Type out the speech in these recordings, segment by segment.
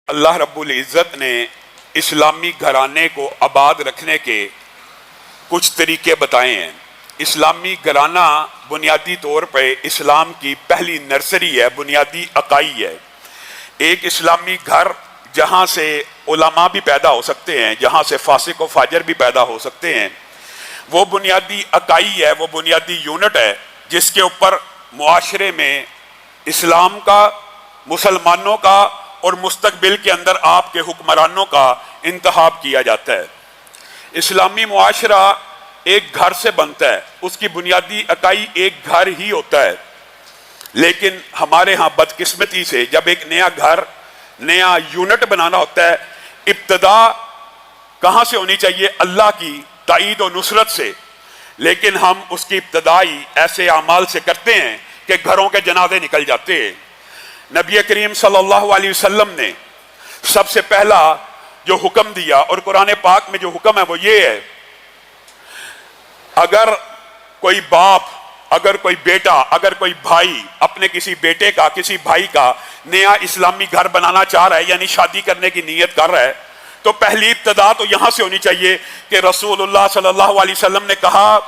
اللہ رب العزت نے اسلامی گھرانے کو آباد رکھنے کے کچھ طریقے بتائے ہیں۔ اسلامی گھرانہ بنیادی طور پہ اسلام کی پہلی نرسری ہے، بنیادی اکائی ہے۔ ایک اسلامی گھر جہاں سے علماء بھی پیدا ہو سکتے ہیں، جہاں سے فاسق و فاجر بھی پیدا ہو سکتے ہیں، وہ بنیادی اکائی ہے، وہ بنیادی یونٹ ہے جس کے اوپر معاشرے میں اسلام کا، مسلمانوں کا اور مستقبل کے اندر آپ کے حکمرانوں کا انتخاب کیا جاتا ہے۔ اسلامی معاشرہ ایک گھر سے بنتا ہے، اس کی بنیادی اکائی ایک گھر ہی ہوتا ہے، لیکن ہمارے ہاں بدقسمتی سے جب ایک نیا گھر، نیا یونٹ بنانا ہوتا ہے، ابتدا کہاں سے ہونی چاہیے؟ اللہ کی تائید و نصرت سے، لیکن ہم اس کی ابتدائی ایسے اعمال سے کرتے ہیں کہ گھروں کے جنازے نکل جاتے ہیں۔ نبی کریم صلی اللہ علیہ وسلم نے سب سے پہلا جو حکم دیا، اور قرآن پاک میں جو حکم ہے وہ یہ ہے، اگر کوئی باپ، اگر کوئی بیٹا، اگر کوئی بھائی اپنے کسی بیٹے کا، کسی بھائی کا نیا اسلامی گھر بنانا چاہ رہا ہے، یعنی شادی کرنے کی نیت کر رہا ہے، تو پہلی ابتدا تو یہاں سے ہونی چاہیے کہ رسول اللہ صلی اللہ علیہ وسلم نے کہا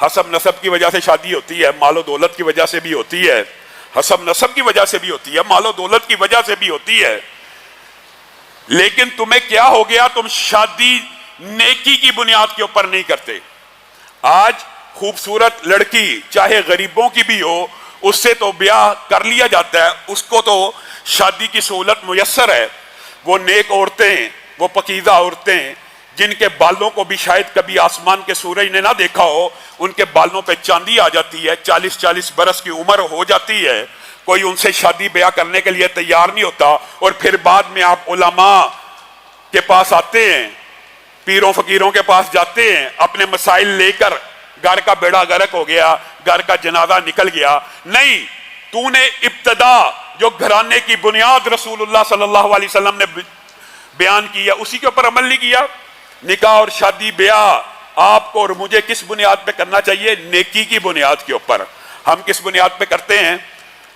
حسب نسب کی وجہ سے شادی ہوتی ہے، مال و دولت کی وجہ سے بھی ہوتی ہے، حسب نسب کی وجہ سے بھی ہوتی ہے، مال و دولت کی وجہ سے بھی ہوتی ہے، لیکن تمہیں کیا ہو گیا؟ تم شادی نیکی کی بنیاد کے اوپر نہیں کرتے۔ آج خوبصورت لڑکی چاہے غریبوں کی بھی ہو، اس سے تو بیاہ کر لیا جاتا ہے، اس کو تو شادی کی سہولت میسر ہے۔ وہ نیک عورتیں، وہ پاکیزہ عورتیں جن کے بالوں کو بھی شاید کبھی آسمان کے سورج نے نہ دیکھا ہو، ان کے بالوں پہ چاندی آ جاتی ہے، 40 برس کی عمر ہو جاتی ہے، کوئی ان سے شادی بیاہ کرنے کے لیے تیار نہیں ہوتا، اور پھر بعد میں آپ علماء کے پاس آتے ہیں، پیروں فقیروں کے پاس جاتے ہیں، اپنے مسائل لے کر گھر کا بیڑا غرق ہو گیا، گھر کا جنازہ نکل گیا۔ نہیں، تو نے ابتدا جو گھرانے کی بنیاد رسول اللہ صلی اللہ علیہ وسلم نے بیان کیا، اسی کے اوپر عمل نہیں کیا۔ نکاح اور شادی بیاہ آپ کو اور مجھے کس بنیاد پہ کرنا چاہیے؟ نیکی کی بنیاد کے اوپر۔ ہم کس بنیاد پہ کرتے ہیں؟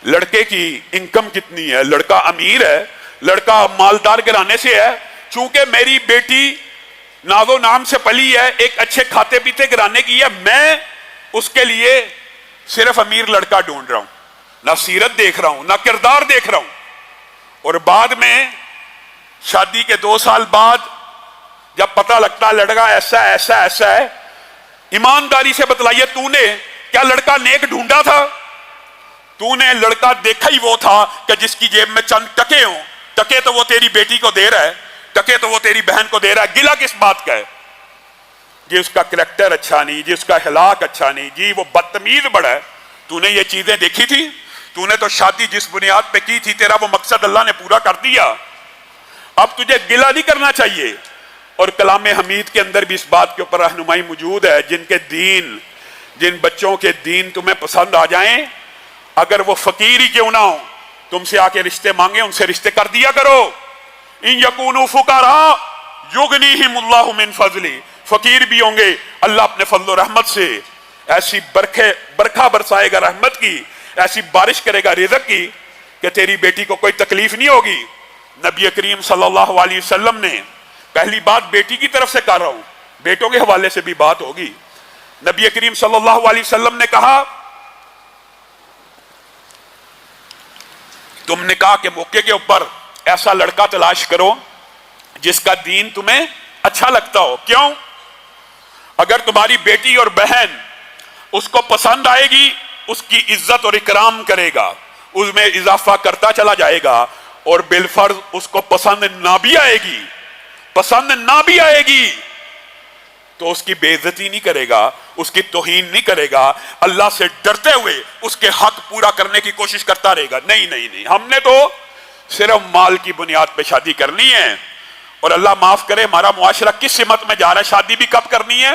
لڑکے کی انکم کتنی ہے؟ لڑکا امیر ہے، لڑکا مالدار گھرانے سے ہے، چونکہ میری بیٹی ناز و نام سے پلی ہے، ایک اچھے کھاتے پیتے گھرانے کی ہے، میں اس کے لیے صرف امیر لڑکا ڈھونڈ رہا ہوں، نہ سیرت دیکھ رہا ہوں، نہ کردار دیکھ رہا ہوں۔ اور بعد میں شادی کے 2 سال بعد جب پتہ لگتا لڑکا ایسا ایسا ایسا ہے، ایمانداری سے بتلائیے، تو نے کیا لڑکا نیک ڈھونڈا تھا؟ تو نے لڑکا دیکھا ہی وہ تھا کہ جس کی جیب میں چند ٹکے ہوں، ٹکے تو وہ تیری بیٹی کو دے رہا ہے، ٹکے تو وہ تیری بہن کو دے رہا ہے، گلا کس بات کا ہے؟ جی اس کا کریکٹر اچھا نہیں، جی اس کا اخلاق اچھا نہیں، جی وہ بدتمیز بڑا ہے۔ تو نے یہ چیزیں دیکھی تھی؟ تو نے تو شادی جس بنیاد پہ کی تھی، تیرا وہ مقصد اللہ نے پورا کر دیا، اب تجھے گلا نہیں کرنا چاہیے۔ اور کلام حمید کے اندر بھی اس بات کے اوپر رہنمائی موجود ہے، جن بچوں کے دین تمہیں پسند آ جائیں، اگر وہ فقیر ہی کیوں نہ ہو، تم سے آ کے رشتے مانگے، ان سے رشتے کر دیا کرو۔ ان یکونوا فقراء یغنیہم اللہ من فضلہ، فقیر بھی ہوں گے، اللہ اپنے فضل و رحمت سے ایسی برکھا برسائے گا رحمت کی، ایسی بارش کرے گا رزق کی کہ تیری بیٹی کو کوئی تکلیف نہیں ہوگی۔ نبی کریم صلی اللہ علیہ وسلم نے، پہلی بات بیٹی کی طرف سے کر رہا ہوں، بیٹوں کے حوالے سے بھی بات ہوگی، نبی کریم صلی اللہ علیہ وسلم نے کہا تم نکاح کے موقع کے اوپر ایسا لڑکا تلاش کرو جس کا دین تمہیں اچھا لگتا ہو۔ کیوں؟ اگر تمہاری بیٹی اور بہن اس کو پسند آئے گی، اس کی عزت اور اکرام کرے گا، اس میں اضافہ کرتا چلا جائے گا، اور بالفرض اس کو پسند نہ بھی آئے گی تو اس کی بے عزتی نہیں کرے گا، اس کی توہین نہیں کرے گا، اللہ سے ڈرتے ہوئے اس کے حق پورا کرنے کی کوشش کرتا رہے گا۔ نہیں، ہم نے تو صرف مال کی بنیاد پہ شادی کرنی ہے، اور اللہ معاف کرے ہمارا معاشرہ کس سمت میں جا رہا ہے۔ شادی بھی کب کرنی ہے؟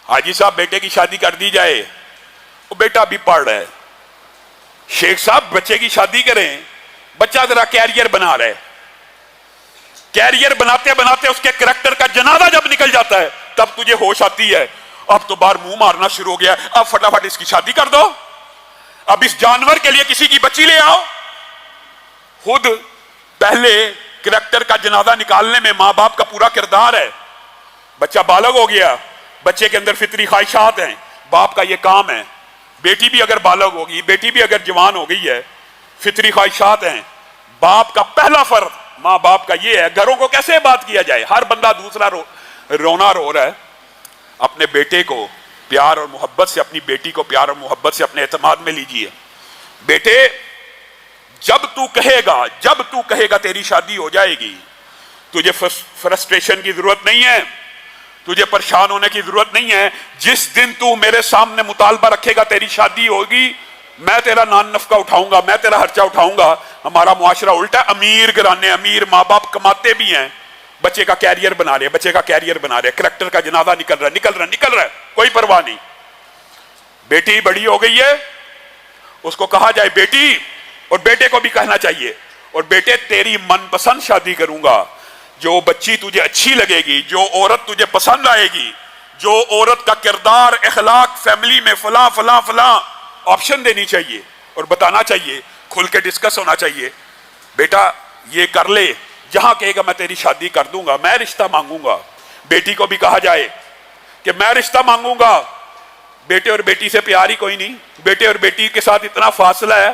حاجی صاحب بیٹے کی شادی کر دی جائے، وہ بیٹا بھی پڑھ رہا ہے، شیخ صاحب بچے کی شادی کریں، بچہ ذرا کیریئر بنا رہا ہے، کیریئر بناتے بناتے اس کے کریکٹر کا جنازہ جب نکل جاتا ہے تب تجھے ہوش آتی ہے، اب تو باہر منہ مارنا شروع ہو گیا، اب فٹافٹ اس کی شادی کر دو، اب اس جانور کے لیے کسی کی بچی لے آؤ۔ خود پہلے کریکٹر کا جنازہ نکالنے میں ماں باپ کا پورا کردار ہے. بچہ بالغ ہو گیا, بچے کے اندر فطری خواہشات ہیں, باپ کا یہ کام ہے. بیٹی بھی اگر بالغ ہوگی, بیٹی بھی اگر جوان ہو گئی ہے, فطری خواہشات ہیں, باپ کا پہلا فرض ماں باپ کا یہ ہے. گھروں کو کیسے بات کیا جائے؟ ہر بندہ دوسرا رونا رو رہا ہے. اپنے بیٹے کو پیار اور محبت سے, اپنی بیٹی کو پیار اور محبت سے اپنے اعتماد میں لیجئے. بیٹے جب تو کہے گا تیری شادی ہو جائے گی, تجھے فرسٹریشن کی ضرورت نہیں ہے, تجھے پریشان ہونے کی ضرورت نہیں ہے. جس دن تو میرے سامنے مطالبہ رکھے گا تیری شادی ہوگی, میں تیرا نان نفقہ اٹھاؤں گا, میں تیرا خرچہ اٹھاؤں گا. ہمارا معاشرہ الٹا, امیر گھرانے, امیر ماں باپ کماتے بھی ہیں, بچے کا کیریئر بنا رہے, کریکٹر کا جنازہ نکل رہا ہے, کوئی پرواہ نہیں. بیٹی بڑی ہو گئی ہے, اس کو کہا جائے بیٹی, اور بیٹے کو بھی کہنا چاہیے, اور بیٹے تیری من پسند شادی کروں گا, جو بچی تجھے اچھی لگے گی, جو عورت تجھے پسند آئے گی, جو عورت کا کردار, اخلاق, فیملی میں فلاں فلاں فلاں, آپشن دینی چاہیے اور بتانا چاہیے, کھل کے ڈسکس ہونا چاہیے. بیٹا یہ کر لے, جہاں کہے گا میں تیری شادی کر دوں گا, میں رشتہ مانگوں گا. بیٹی کو بھی کہا جائے کہ میں رشتہ مانگوں گا. بیٹے اور بیٹی سے پیار ہی کوئی نہیں, بیٹے اور بیٹی کے ساتھ اتنا فاصلہ ہے,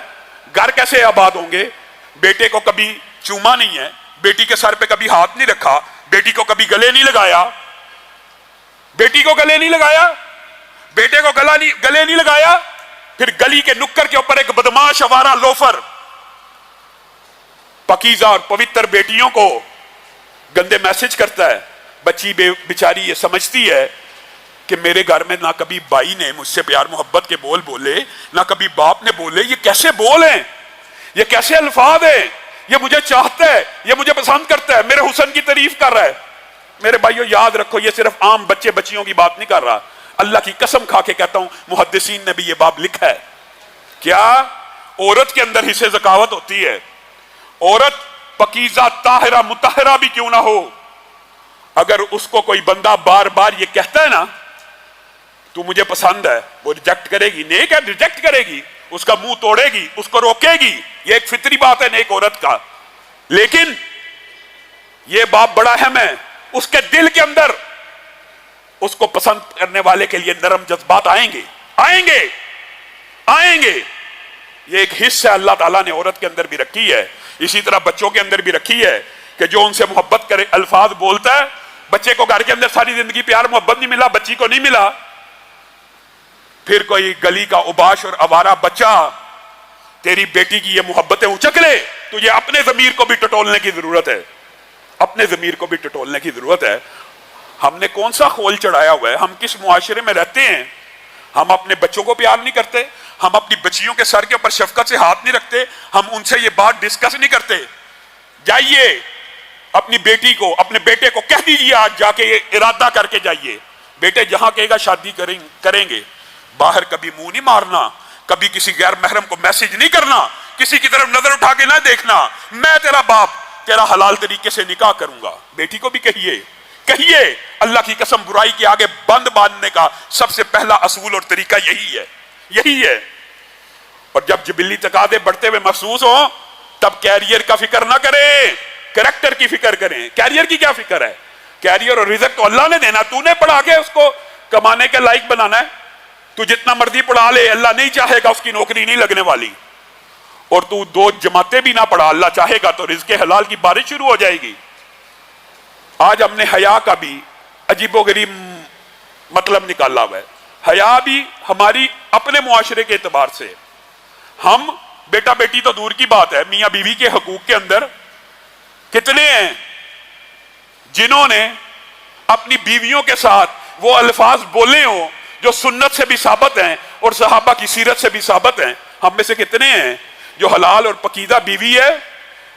گھر کیسے آباد ہوں گے؟ بیٹے کو کبھی چوما نہیں ہے, بیٹی کے سر پہ کبھی ہاتھ نہیں رکھا, بیٹی کو کبھی گلے نہیں لگایا, بیٹے کو گلے نہیں لگایا. پھر گلی کے نکر کے اوپر ایک بدماش آوارہ لوفر پاکیزہ اور پوتر بیٹیوں کو گندے میسج کرتا ہے. بچی بیچاری یہ سمجھتی ہے کہ میرے گھر میں نہ کبھی بھائی نے مجھ سے پیار محبت کے بول بولے, نہ کبھی باپ نے بولے. یہ کیسے بول ہیں, یہ کیسے الفاظ ہیں, یہ مجھے چاہتا ہے, یہ مجھے پسند کرتا ہے, میرے حسن کی تعریف کر رہا ہے. میرے بھائیو یاد رکھو, یہ صرف عام بچے بچیوں کی بات نہیں کر رہا. اللہ کی قسم کھا کے کہتا ہوں, محدثین نے بھی یہ باب لکھا ہے. کیا عورت کے اندر حصے ذکاوت ہوتی ہے. عورت پاکیزہ طاہرہ مطہرہ بھی کیوں نہ ہو, اگر اس کو کوئی بندہ بار بار یہ کہتا ہے نا تو مجھے پسند ہے, وہ ریجیکٹ کرے گی. نیک ہے, ریجیکٹ کرے گی, اس کا منہ توڑے گی, اس کو روکے گی. یہ ایک فطری بات ہے نیک عورت کا. لیکن یہ باپ بڑا اہم ہے, اس کے دل کے اندر اس کو پسند کرنے والے کے لیے نرم جذبات آئیں گے. یہ ایک حصہ اللہ تعالیٰ نے عورت کے اندر بھی رکھی ہے, اسی طرح بچوں کے اندر بھی رکھی ہے کہ جو ان سے محبت کرے, الفاظ بولتا ہے. بچے کو گھر کے اندر ساری زندگی پیار محبت نہیں ملا, بچی کو نہیں ملا, پھر کوئی گلی کا اوباش اور آوارہ بچہ تیری بیٹی کی یہ محبتیں اچک لے, تجھے اپنے ضمیر کو بھی ٹٹولنے کی ضرورت ہے. ہم نے کون سا خول چڑھایا ہوا ہے, ہم کس معاشرے میں رہتے ہیں. ہم اپنے بچوں کو پیار نہیں کرتے, ہم اپنی بچیوں کے سر کے اوپر شفقت سے ہاتھ نہیں رکھتے, ہم ان سے یہ بات ڈسکس نہیں کرتے. جائیے اپنی بیٹی کو, اپنے بیٹے کو کہہ دیجیے, آج جا کے ارادہ کر کے جائیے, بیٹے جہاں کہے گا شادی کریں گے, باہر کبھی منہ نہیں مارنا, کبھی کسی غیر محرم کو میسج نہیں کرنا, کسی کی طرف نظر اٹھا کے نہ دیکھنا, میں تیرا باپ تیرا حلال طریقے سے نکاح کروں گا. بیٹی کو بھی کہیے, اللہ کی قسم برائی کے آگے بند باندھنے کا سب سے پہلا اصول اور طریقہ یہی ہے. اور جب جبلی تقاضے بڑھتے ہوئے محسوس ہوں, تب کیریئر کا فکر نہ کریں, کریکٹر کی فکر کریں. کیریئر کی کیا فکر ہے؟ کیریئر اور رزق تو اللہ نے دینا, تو نے پڑھا کے اس کو کمانے کے لائق بنانا ہے. تو جتنا مرضی پڑھا لے, اللہ نہیں چاہے گا اس کی نوکری نہیں لگنے والی. اور تو 2 جماعتیں بھی نہ پڑھا, اللہ چاہے گا تو رزق حلال کی بارش شروع ہو جائے گی. آج ہم نے حیا کا بھی عجیب و غریب مطلب نکالا ہوا ہے. حیا بھی ہماری اپنے معاشرے کے اعتبار سے, ہم بیٹا بیٹی تو دور کی بات ہے, میاں بیوی کے حقوق کے اندر کتنے ہیں جنہوں نے اپنی بیویوں کے ساتھ وہ الفاظ بولے ہوں جو سنت سے بھی ثابت ہیں اور صحابہ کی سیرت سے بھی ثابت ہیں. ہم میں سے کتنے ہیں جو حلال اور پاکیزہ بیوی ہے,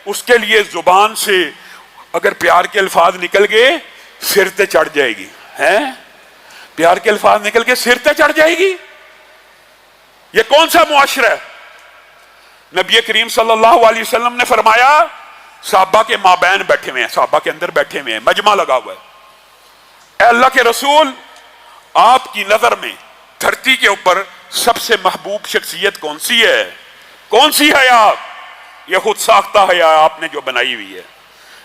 اس کے لیے زبان سے اگر پیار کے الفاظ نکل گئے سر تے چڑھ جائے گی, پیار کے الفاظ نکل کے سر تے چڑھ جائے گی. یہ کون سا معاشرہ ہے؟ نبی کریم صلی اللہ علیہ وسلم نے فرمایا, صحابہ کے مابین بیٹھے ہوئے ہیں, صحابہ کے اندر بیٹھے ہوئے ہیں, مجمع لگا ہوا ہے, اے اللہ کے رسول, آپ کی نظر میں دھرتی کے اوپر سب سے محبوب شخصیت کون سی ہے؟ کون سی ہے آپ؟ یہ خود ساختہ ہے یا آپ نے جو بنائی ہوئی ہے؟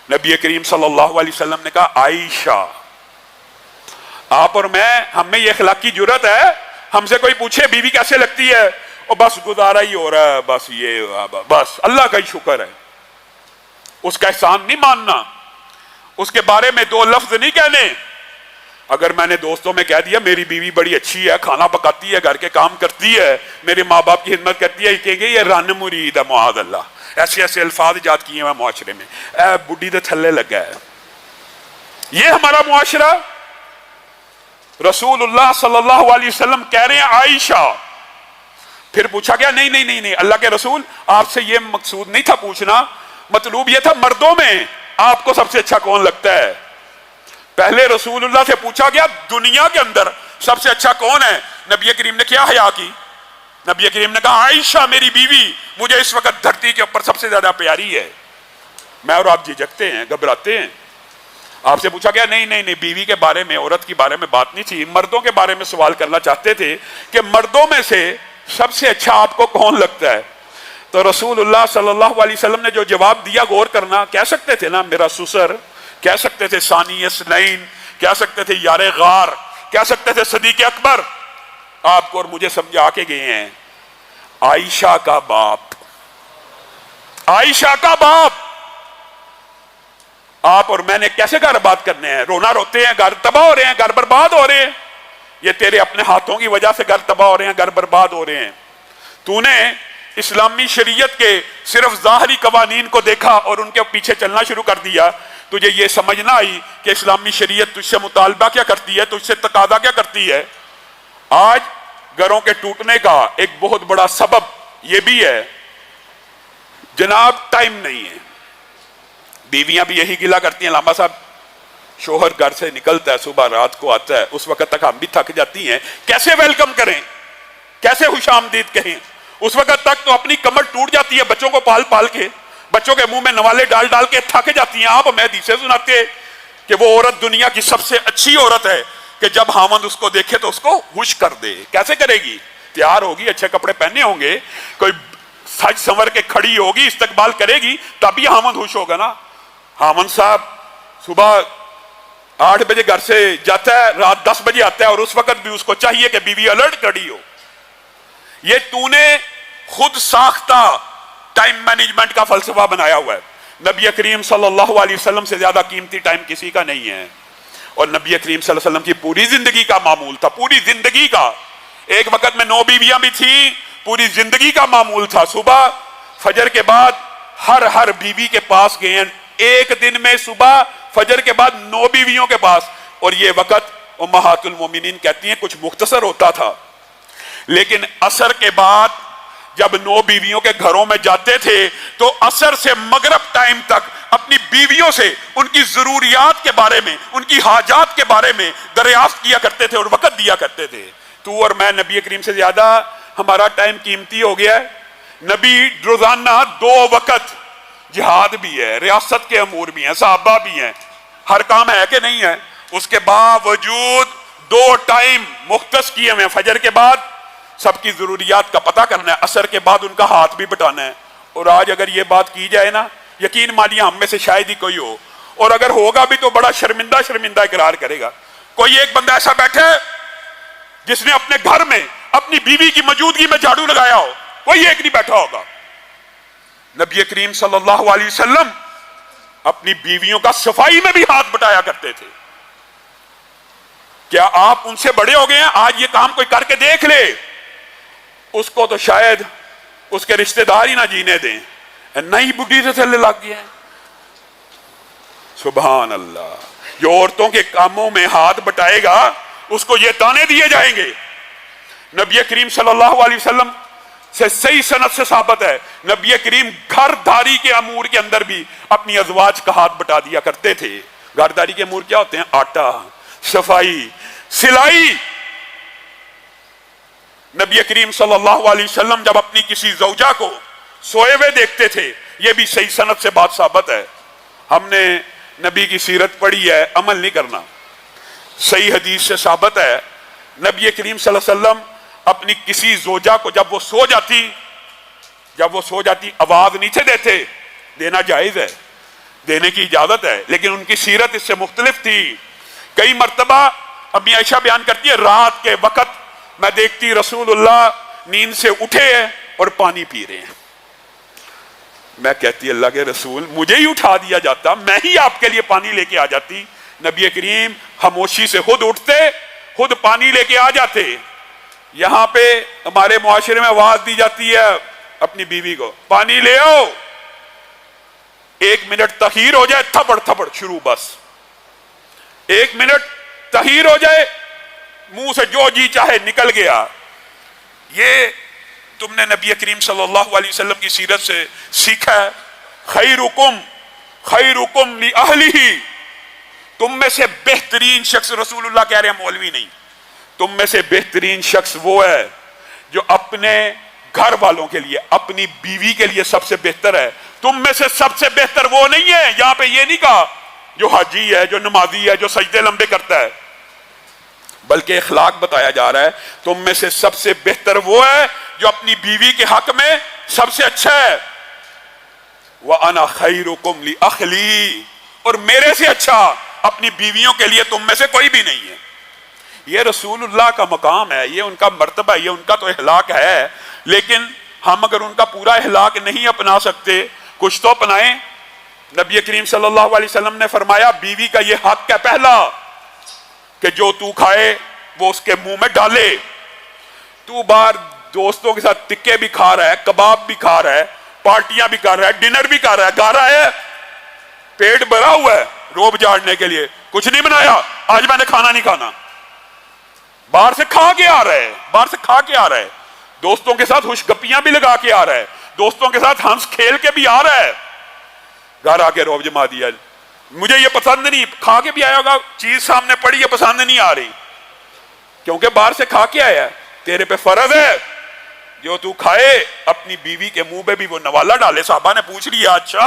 نبی کریم صلی اللہ علیہ وسلم نے کہا عائشہ، آپ اور میں، ہم میں یہ اخلاقی جرت ہے، ہم سے کوئی پوچھے بیوی کیسے لگتی ہے، اور بس گزارا ہی ہو رہا ہے، بس یہ بس اللہ کا ہی شکر ہے، اس کا احسان نہیں ماننا، اس کے بارے میں دو لفظ نہیں کہنے۔ اگر میں نے دوستوں میں کہہ دیا میری بیوی بڑی اچھی ہے، کھانا پکاتی ہے، گھر کے کام کرتی ہے، میرے ماں باپ کی خدمت کرتی ہے، یہ کہیں گے یہ رن مرید ہے، معاذ اللہ، ایسے ایسے الفاظ ایجاد کیے ہیں معاشرے میں، اے بڈی دے تھلے لگا ہے۔ یہ ہمارا معاشرہ؟ رسول اللہ صلی اللہ علیہ وسلم کہہ رہے ہیں عائشہ۔ پھر پوچھا گیا نہیں نہیں نہیں نہیں اللہ کے رسول، آپ سے یہ مقصود نہیں تھا پوچھنا، مطلوب یہ تھا مردوں میں آپ کو سب سے اچھا کون لگتا ہے؟ پہلے رسول اللہ سے پوچھا گیا دنیا کے اندر سب سے اچھا کون ہے؟ نبی کریم نے کیا حیا کی؟ نبی کریم نے کہا عائشہ میری بیوی مجھے اس وقت دھرتی کے اوپر سب سے زیادہ پیاری ہے۔ میں اور آپ جھجکتے ہیں، گھبراتے ہیں۔ آپ سے پوچھا گیا نہیں نہیں نہیں بیوی کے بارے میں، عورت کے بارے میں بات نہیں تھی، مردوں کے بارے میں سوال کرنا چاہتے تھے کہ مردوں میں سے سب سے اچھا آپ کو کون لگتا ہے؟ تو رسول اللہ صلی اللہ علیہ وسلم نے جو جواب دیا غور کرنا، کہہ سکتے تھے نا میرا سسر، کہہ سکتے تھے ثانی اثنین، کہہ سکتے تھے یار غار، کہہ سکتے تھے صدیق اکبر، آپ کو اور مجھے سمجھا کے گئے ہیں عائشہ کا باپ، عائشہ کا باپ۔ آپ اور میں نے کیسے گھر آباد کرنے ہیں؟ رونا روتے ہیں، گھر تباہ ہو رہے ہیں، گھر برباد ہو رہے ہیں، یہ تیرے اپنے ہاتھوں کی وجہ سے گھر تباہ ہو رہے ہیں، گھر برباد ہو رہے ہیں۔ تو نے اسلامی شریعت کے صرف ظاہری قوانین کو دیکھا اور ان کے پیچھے چلنا شروع کر دیا، تجھے یہ سمجھ نہ آئی کہ اسلامی شریعت تجھ سے مطالبہ کیا کرتی ہے، تجھ سے تقاضا کیا کرتی ہے۔ آج گھروں کے ٹوٹنے کا ایک بہت بڑا سبب یہ بھی ہے جناب ٹائم نہیں ہے۔ بیویاں بھی یہی گلہ کرتی ہیں لاما صاحب، شوہر گھر سے نکلتا ہے، صبح رات کو آتا ہے، اس وقت تک ہم بھی تھک جاتی ہیں، کیسے ویلکم کریں، کیسے خوش آمدید کہیں؟ اس وقت تک تو اپنی کمر ٹوٹ جاتی ہے بچوں کو پال پال کے، بچوں کے منہ میں نوالے ڈال ڈال کے تھک جاتی ہیں۔ آپ ہمیں حدیثیں سناتے کہ وہ عورت دنیا کی سب سے اچھی عورت ہے کہ جب خاوند اس کو دیکھے تو اس کو خوش کر دے۔ کیسے کرے گی؟ تیار ہوگی، اچھے کپڑے پہنے ہوں گے، کوئی سج سنور کے کھڑی ہوگی، استقبال کرے گی، تبھی خاوند خوش ہوگا نا۔ خاوند صاحب صبح 8 بجے گھر سے جاتا ہے، رات 10 بجے آتا ہے، اور اس وقت بھی اس کو چاہیے کہ بیوی الرٹ کھڑی ہو۔ یہ تو نے خود ساختہ ٹائم مینجمنٹ کا فلسفہ بنایا ہوا ہے۔ نبی کریم صلی اللہ علیہ وسلم سے زیادہ قیمتی ٹائم کسی کا نہیں ہے، اور نبی کریم صلی اللہ علیہ وسلم کی پوری زندگی کا معمول تھا، پوری زندگی کا۔ ایک وقت میں 9 بیویاں بھی تھیں، پوری زندگی کا معمول تھا۔ صبح فجر کے بعد ہر بیوی کے پاس گئے ہیں، ایک دن میں صبح فجر کے بعد 9 بیویوں کے پاس، اور یہ وقت امہات المومنین کہتی ہیں کچھ مختصر ہوتا تھا، لیکن عصر کے بعد جب 9 بیویوں کے گھروں میں جاتے تھے تو عصر سے مغرب ٹائم تک اپنی بیویوں سے ان کی ضروریات کے بارے میں، ان کی حاجات کے بارے میں دریافت کیا کرتے تھے اور وقت دیا کرتے تھے۔ تو اور میں نبی کریم سے زیادہ ہمارا ٹائم قیمتی ہو گیا ہے۔ نبی روزانہ 2 وقت، جہاد بھی ہے، ریاست کے امور بھی ہیں، صحابہ بھی ہیں، ہر کام ہے کہ نہیں ہے، اس کے باوجود 2 ٹائم مختص کیے ہوئے ہیں۔ فجر کے بعد سب کی ضروریات کا پتہ کرنا ہے، عصر کے بعد ان کا ہاتھ بھی بٹانا ہے۔ اور آج اگر یہ بات کی جائے نا، یقین مانیے ہم میں سے شاید ہی کوئی ہو، اور اگر ہوگا بھی تو بڑا شرمندہ اقرار کرے گا۔ کوئی ایک بندہ ایسا بیٹھے جس نے اپنے گھر میں اپنی بیوی کی موجودگی میں جھاڑو لگایا ہو، کوئی ایک نہیں بیٹھا ہوگا۔ نبی کریم صلی اللہ علیہ وسلم اپنی بیویوں کا صفائی میں بھی ہاتھ بٹایا کرتے تھے۔ کیا آپ ان سے بڑے ہو گئے ہیں؟ آج یہ کام کوئی کر کے دیکھ لے، اس کو تو شاید اس کے رشتہ دار ہی نہ جینے دیں، نئی بڈھی سے تھلے لگ گئے ہیں۔ سبحان اللہ۔ جو عورتوں کے کاموں میں ہاتھ بٹائے گا اس کو یہ تانے دیے جائیں گے۔ نبی کریم صلی اللہ علیہ وسلم سے صحیح سند سے ثابت ہے، نبی کریم گھر داری کے امور کے اندر بھی اپنی ازواج کا ہاتھ بٹا دیا کرتے تھے۔ گھر داری کے امور کیا ہوتے ہیں؟ آٹا، صفائی، سلائی۔ نبی کریم صلی اللہ علیہ وسلم جب اپنی کسی زوجہ کو سوئے ہوئے دیکھتے تھے، یہ بھی صحیح سند سے بات ثابت ہے۔ ہم نے نبی کی سیرت پڑھی ہے، عمل نہیں کرنا۔ صحیح حدیث سے ثابت ہے، نبی کریم صلی اللہ علیہ وسلم اپنی کسی زوجہ کو جب وہ سو جاتی جب وہ سو جاتی آواز نہیں تھے دیتے، دینا جائز ہے، دینے کی اجازت ہے، لیکن ان کی سیرت اس سے مختلف تھی۔ کئی مرتبہ امی عائشہ بیان کرتی ہے رات کے وقت میں دیکھتی رسول اللہ نیند سے اٹھے ہیں اور پانی پی رہے ہیں۔ میں کہتی اللہ کے رسول مجھے ہی اٹھا دیا جاتا، میں ہی آپ کے لیے پانی لے کے آ جاتی۔ نبی کریم خاموشی سے خود اٹھتے، خود پانی لے کے آ جاتے۔ یہاں پہ ہمارے معاشرے میں آواز دی جاتی ہے اپنی بیوی کو پانی لے آؤ، 1 منٹ تاخیر ہو جائے تھپڑ تھپڑ شروع، بس 1 منٹ تاخیر ہو جائے منہ سے جو جی چاہے نکل گیا۔ یہ تم نے نبی کریم صلی اللہ علیہ وسلم کی سیرت سے سیکھا ہے۔ خیرکم خیرکم لأہلہ، تم میں سے بہترین شخص، رسول اللہ کہہ رہے ہیں مولوی نہیں، تم میں سے بہترین شخص وہ ہے جو اپنے گھر والوں کے لیے، اپنی بیوی کے لیے سب سے بہتر ہے۔ تم میں سے سب سے بہتر وہ نہیں ہے، یہاں پہ یہ نہیں کہا جو حاجی ہے، جو نمازی ہے، جو سجدے لمبے کرتا ہے، بلکہ اخلاق بتایا جا رہا ہے تم میں سے سب سے بہتر وہ ہے جو اپنی بیوی کے حق میں سب سے اچھا ہے۔ وَأَنَا خَيْرُكُمْ لِأَخْلِي، اور میرے سے اچھا اپنی بیویوں کے لیے تم میں سے کوئی بھی نہیں ہے۔ یہ رسول اللہ کا مقام ہے، یہ ان کا مرتبہ ہے، یہ ان کا تو اخلاق ہے، لیکن ہم اگر ان کا پورا اخلاق نہیں اپنا سکتے کچھ تو اپنائیں۔ نبی کریم صلی اللہ علیہ وسلم نے فرمایا بیوی کا یہ حق ہے پہلا کہ جو تو کھائے وہ اس کے منہ میں ڈالے۔ تو باہر دوستوں کے ساتھ ٹکے بھی کھا رہا ہے، کباب بھی کھا رہا ہے، پارٹیاں بھی کر رہا ہے، ڈنر بھی کر رہا ہے، گا رہا ہے، پیٹ بھرا ہوا ہے، روب جاڑنے کے لیے کچھ نہیں بنایا، آج میں نے کھانا نہیں کھانا، باہر سے کھا کے آ رہا ہے، باہر سے کھا کے آ رہا ہے، دوستوں کے ساتھ خوش گپیاں بھی لگا کے آ رہا ہے، دوستوں کے ساتھ ہنس کھیل کے بھی آ رہا ہے، گھر آ کے روب جما دیا، مجھے یہ پسند نہیں، کھا کے بھی آیا ہوگا، چیز سامنے پڑی یہ پسند نہیں آ رہی، کیونکہ باہر سے کھا کے آیا ہے۔ تیرے پہ فرض ہے جو تو کھائے اپنی بیوی کے منہ میں بھی وہ نوالا ڈالے۔ صحابہ نے پوچھ لیا اچھا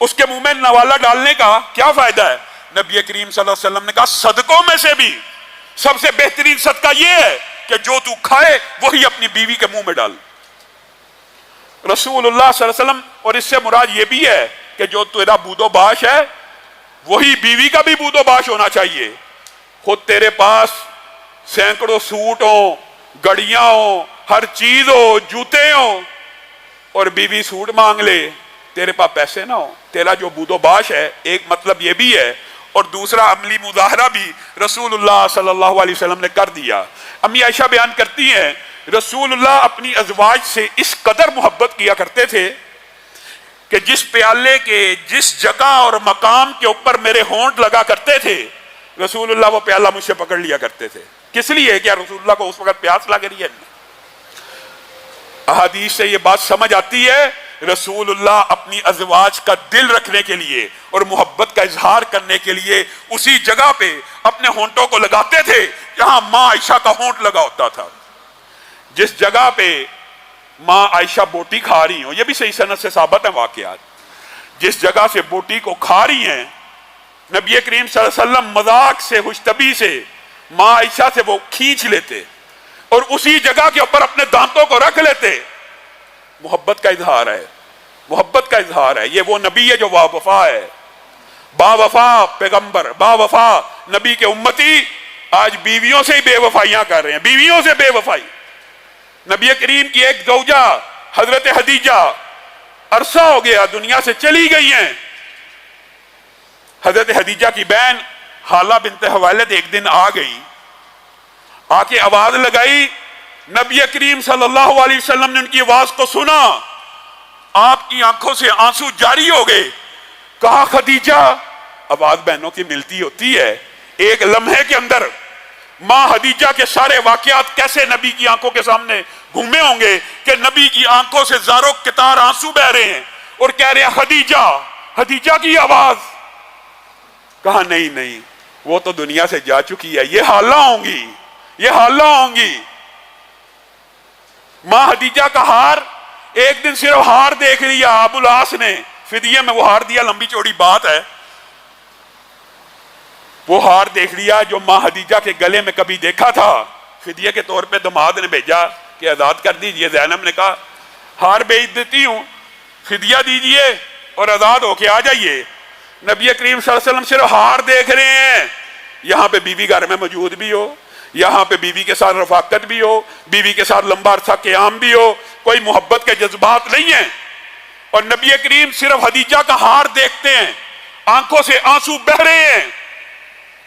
اس کے منہ میں نوالا ڈالنے کا کیا فائدہ ہے؟ نبی کریم صلی اللہ علیہ وسلم نے کہا صدقوں میں سے بھی سب سے بہترین صدقہ یہ ہے کہ جو تو کھائے وہی اپنی بیوی کے منہ میں ڈال۔ رسول اللہ صلی اللہ علیہ وسلم، اور اس سے مراد یہ بھی ہے کہ جو تیرا بود و باش ہے وہی بیوی کا بھی بود و باش ہونا چاہیے۔ خود تیرے پاس سینکڑوں سوٹ ہوں، گڑیاں ہوں، ہر چیز ہو، جوتے ہوں، اور بیوی سوٹ مانگ لے، تیرے پاس پیسے نہ ہو، تیرا جو بود و باش ہے، ایک مطلب یہ بھی ہے، اور دوسرا عملی مظاہرہ بھی رسول اللہ صلی اللہ علیہ وسلم نے کر دیا۔ امی عائشہ بیان کرتی ہیں رسول اللہ اپنی ازواج سے اس قدر محبت کیا کرتے تھے کہ جس پیالے کے جس جگہ اور مقام کے اوپر میرے ہونٹ لگا کرتے تھے رسول اللہ وہ پیالہ مجھ سے پکڑ لیا کرتے تھے۔ کس لیے؟ کیا رسول اللہ کو اس وقت پیاس لگ رہی ہے؟ احادیث سے یہ بات سمجھ آتی ہے رسول اللہ اپنی ازواج کا دل رکھنے کے لیے اور محبت کا اظہار کرنے کے لیے اسی جگہ پہ اپنے ہونٹوں کو لگاتے تھے جہاں ماں عائشہ کا ہونٹ لگا ہوتا تھا۔ جس جگہ پہ ماں عائشہ بوٹی کھا رہی ہوں، یہ بھی صحیح سند سے ثابت ہے واقعات، جس جگہ سے بوٹی کو کھا رہی ہیں نبی کریم صلی اللہ علیہ وسلم مذاق سے خوش طبعی سے ماں عائشہ سے وہ کھینچ لیتے اور اسی جگہ کے اوپر اپنے دانتوں کو رکھ لیتے۔ محبت کا اظہار ہے، محبت کا اظہار ہے۔ یہ وہ نبی ہے جو با وفا ہے، با وفا پیغمبر، با وفا نبی کے امتی آج بیویوں سے ہی بے وفائیاں کر رہے ہیں، بیویوں سے بے وفائی۔ نبی کریم کی ایک زوجہ حضرت خدیجہ عرصہ ہو گیا دنیا سے چلی گئی ہیں۔ حضرت خدیجہ کی بہن حالہ بنت خویلد ایک دن آ گئی، آ کے آواز لگائی، نبی کریم صلی اللہ علیہ وسلم نے ان کی آواز کو سنا، آپ کی آنکھوں سے آنسو جاری ہو گئے۔ کہا خدیجہ، آواز بہنوں کی ملتی ہوتی ہے، ایک لمحے کے اندر ماں خدیجہ کے سارے واقعات کیسے نبی کی آنکھوں کے سامنے گھومے ہوں گے کہ نبی کی آنکھوں سے زاروں قطار آنسو بہ رہے ہیں اور کہہ رہے ہیں خدیجہ، خدیجہ کی آواز۔ کہا نہیں نہیں، وہ تو دنیا سے جا چکی ہے، یہ حالہ ہوں گی، یہ حالہ ہوں گی۔ ماں خدیجہ کا ہار، ایک دن صرف ہار دیکھ لیا ابو العاص نے، فدیے میں وہ ہار دیا، لمبی چوڑی بات ہے، وہ ہار دیکھ لیا جو ماں خدیجہ کے گلے میں کبھی دیکھا تھا، فدیے کے طور پہ داماد نے بھیجا کہ آزاد کر دیجئے۔ زینب نے کہا ہار بیچ دیتی ہوں، فدیہ دیجئے اور آزاد ہو کے آ جائیے۔ نبی کریم صلی اللہ علیہ وسلم صرف ہار دیکھ رہے ہیں، یہاں پہ بیوی گھر میں موجود بھی ہو، یہاں پہ بیوی کے ساتھ رفاقت بھی ہو، بیوی کے ساتھ لمبا عرصہ قیام بھی ہو، کوئی محبت کے جذبات نہیں ہیں۔ اور نبی کریم صرف خدیجہ کا ہار دیکھتے ہیں، آنکھوں سے آنسو بہہ رہے ہیں۔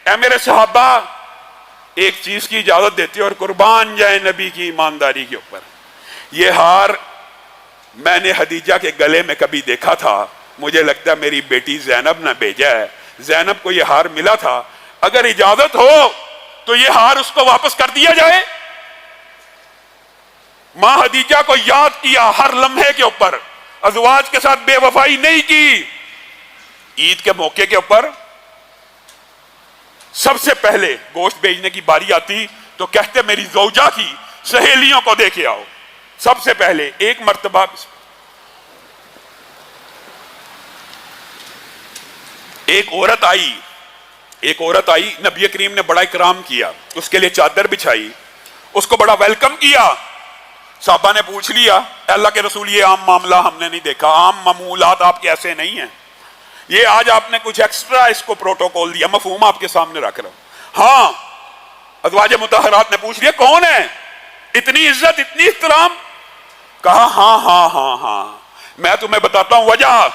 اے میرے صحابہ، ایک چیز کی اجازت دیتے اور قربان جائے نبی کی ایمانداری کے اوپر، یہ ہار میں نے خدیجہ کے گلے میں کبھی دیکھا تھا، مجھے لگتا ہے میری بیٹی زینب نے بھیجا ہے، زینب کو یہ ہار ملا تھا، اگر اجازت ہو تو یہ ہار اس کو واپس کر دیا جائے۔ ماں خدیجہ کو یاد کیا ہر لمحے کے اوپر، ازواج کے ساتھ بے وفائی نہیں کی۔ عید کے موقع کے اوپر سب سے پہلے گوشت بھیجنے کی باری آتی تو کہتے میری زوجہ کی سہیلیوں کو دے کے آؤ۔ سب سے پہلے ایک مرتبہ ایک عورت آئی، نبی کریم نے بڑا اکرام کیا، اس کے لیے چادر بچھائی، اس کو بڑا ویلکم کیا۔ صحابہ نے پوچھ لیا اے اللہ کے رسول، یہ عام معاملہ ہم نے نہیں دیکھا، عام معمولات آپ کے ایسے نہیں ہیں، یہ آج آپ نے کچھ ایکسٹرا اس کو پروٹوکول دیا، مفہوم آپ کے سامنے رکھ رہا ہوں۔ ہاں، ازواج مطہرات نے پوچھ لیا کون ہے، اتنی عزت اتنی احترام؟ کہا ہاں میں تمہیں بتاتا ہوں وجہ،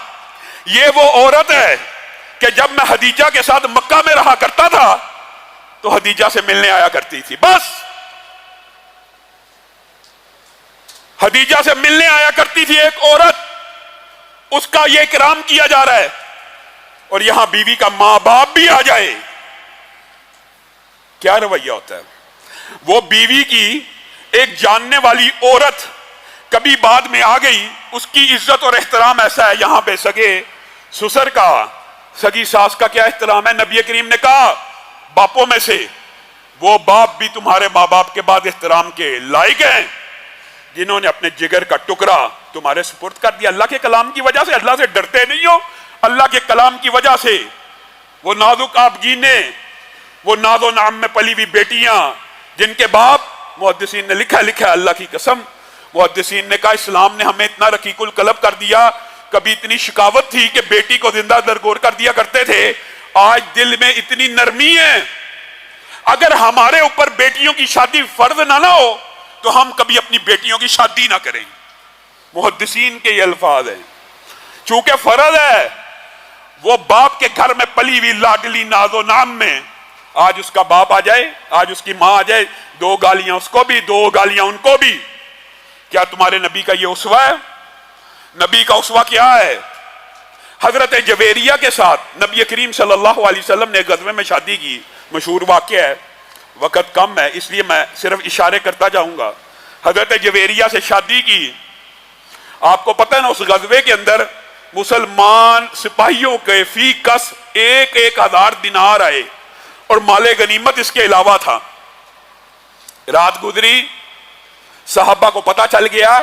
یہ وہ عورت ہے کہ جب میں خدیجہ کے ساتھ مکہ میں رہا کرتا تھا تو خدیجہ سے ملنے آیا کرتی تھی، بس خدیجہ سے ملنے آیا کرتی تھی ایک عورت، اس کا یہ اکرام کیا جا رہا ہے۔ اور یہاں بیوی کا ماں باپ بھی آ جائے، کیا رویہ ہوتا ہے؟ وہ بیوی کی ایک جاننے والی عورت کبھی بعد میں آ گئی، اس کی عزت اور احترام ایسا ہے، یہاں پہ سگے سسر کا، سگی ساس کا کیا احترام ہے؟ نبی کریم نے کہا باپوں میں سے وہ باپ بھی تمہارے ماں باپ کے بعد احترام کے لائق ہیں جنہوں نے اپنے جگر کا ٹکڑا تمہارے سپرد کر دیا۔ اللہ کے کلام کی وجہ سے اللہ سے ڈرتے نہیں ہو؟ اللہ کے کلام کی وجہ سے وہ نازک آپ جینے، وہ ناز و نعم میں پلی ہوئی بیٹیاں جن کے باپ، محدثین نے لکھا اللہ کی قسم، محدثین نے کہا اسلام نے ہمیں اتنا رقیق القلب کر دیا، کبھی اتنی شکاوت تھی کہ بیٹی کو زندہ درگور کر دیا کرتے تھے، آج دل میں اتنی نرمی ہے۔ اگر ہمارے اوپر بیٹیوں کی شادی فرض نہ ہو تو ہم کبھی اپنی بیٹیوں کی شادی نہ کریں۔ محدثین کے یہ الفاظ ہیں، چونکہ فرض ہے، وہ باپ کے گھر میں پلی ہوئی لاڈلی ناز و نام میں آج اس کا باپ آ جائے، آج اس کی ماں آ جائے، دو گالیاں اس کو بھی، دو گالیاں ان کو بھی، کیا تمہارے نبی کا یہ اسوہ ہے؟ نبی کا اسوہ کیا ہے؟ حضرت جویریہ کے ساتھ نبی کریم صلی اللہ علیہ وسلم نے غزوے میں شادی کی، مشہور واقعہ ہے، وقت کم ہے اس لیے میں صرف اشارے کرتا جاؤں گا۔ حضرت جویریہ سے شادی کی، آپ کو پتہ ہے نا اس غزوے کے اندر مسلمان سپاہیوں کے فی کس 1,000 دینار آئے اور مال غنیمت اس کے علاوہ تھا۔ رات گزری، صحابہ کو پتہ چل گیا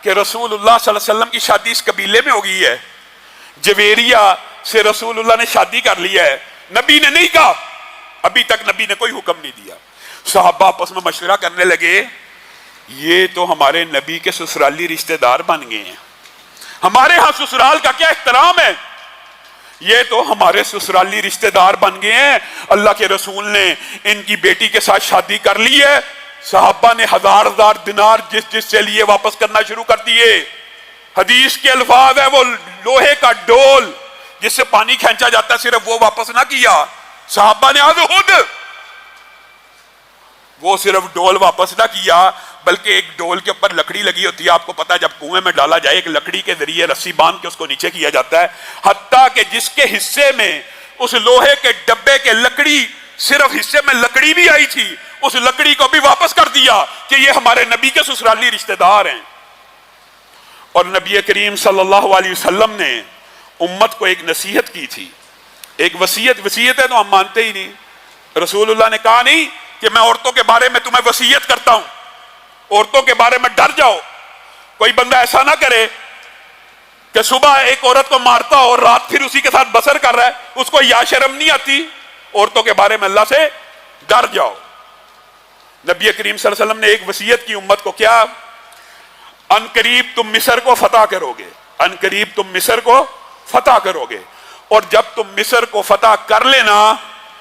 کہ رسول اللہ صلی اللہ علیہ وسلم کی شادی اس قبیلے میں ہو گئی ہے، جویریہ سے رسول اللہ نے شادی کر لی ہے۔ نبی نے نہیں کہا، ابھی تک نبی نے کوئی حکم نہیں دیا۔ صحابہ آپس میں مشورہ کرنے لگے، یہ تو ہمارے نبی کے سسرالی رشتہ دار بن گئے ہیں، ہمارے ہاں سسرال کا کیا احترام ہے، یہ تو ہمارے سسرالی رشتہ دار بن گئے ہیں، اللہ کے رسول نے ان کی بیٹی کے ساتھ شادی کر لی ہے۔ صحابہ نے 1,000 دینار جس سے لیے واپس کرنا شروع کر دیے۔ حدیث کے الفاظ ہے، وہ لوہے کا ڈول جس سے پانی کھینچا جاتا ہے صرف وہ واپس نہ کیا صحابہ نے، وہ صرف ڈول واپس نہ کیا بلکہ ایک ڈول کے اوپر لکڑی لگی ہوتی ہے، آپ کو پتا ہے جب کنویں میں ڈالا جائے ایک لکڑی کے ذریعے رسی باندھ کے اس کو نیچے کیا جاتا ہے، حتیٰ کہ جس کے حصے میں اس لوہے کے ڈبے کے لکڑی صرف حصے میں لکڑی بھی آئی تھی، اس لکڑی کو بھی واپس کر دیا کہ یہ ہمارے نبی کے سسرالی رشتہ دار ہیں۔ اور نبی کریم صلی اللہ علیہ وسلم نے امت کو ایک نصیحت کی تھی، ایک وصیت ہے تو ہم مانتے ہی نہیں۔ رسول اللہ نے کہا نہیں کہ میں عورتوں کے بارے میں تمہیں وصیت کرتا ہوں، عورتوں کے بارے میں ڈر جاؤ۔ کوئی بندہ ایسا نہ کرے کہ صبح ایک عورت کو مارتا ہو اور رات پھر اسی کے ساتھ بسر کر رہا ہے، اس کو یا شرم نہیں آتی؟ عورتوں کے بارے میں اللہ سے ڈر جاؤ۔ نبی کریم صلی اللہ علیہ وسلم نے ایک وصیت کی امت کو، کیا؟ ان قریب تم مصر کو فتح کرو گے، ان قریب تم مصر کو فتح کرو گے، اور جب تم مصر کو فتح کر لینا،